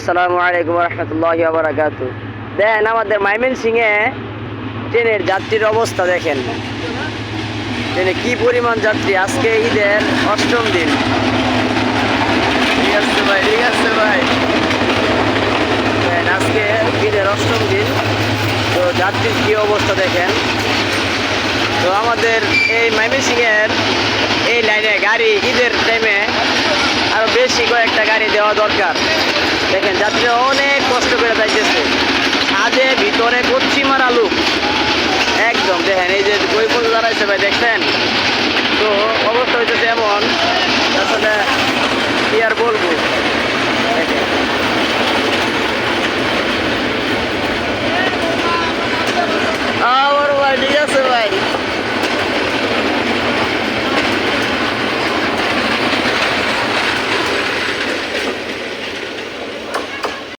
আসসালামু আলাইকুম রহমতুল্লাহি ওয়া বারাকাতুহু। দেখেন আমাদের ময়মনসিংহে ট্রেনের যাত্রীর অবস্থা দেখেন। ট্রেনে কি পরিমাণ যাত্রী, আজকে ঈদের অষ্টম দিন। ঠিক আছে ভাই, ঠিক আছে ভাই। দেখেন আজকে ঈদের অষ্টম দিন, তো যাত্রীর কি অবস্থা দেখেন। তো আমাদের এই ময়মনসিংহের এই লাইনে গাড়ি ঈদের টাইমে আরো বেশি কয়েকটা গাড়ি দেওয়া দরকার। দেখেন যাত্রীরা অনেক কষ্ট করে যাইতেছে, ছাদে ভিতরে কচ্ছি মারা লোক একদম। দেখেন এই যে ওই পর্যন্ত দাঁড়াইছে ভাই, দেখছেন তো অবস্থা হইতেছে এমন, আসলে কি আর বলবো।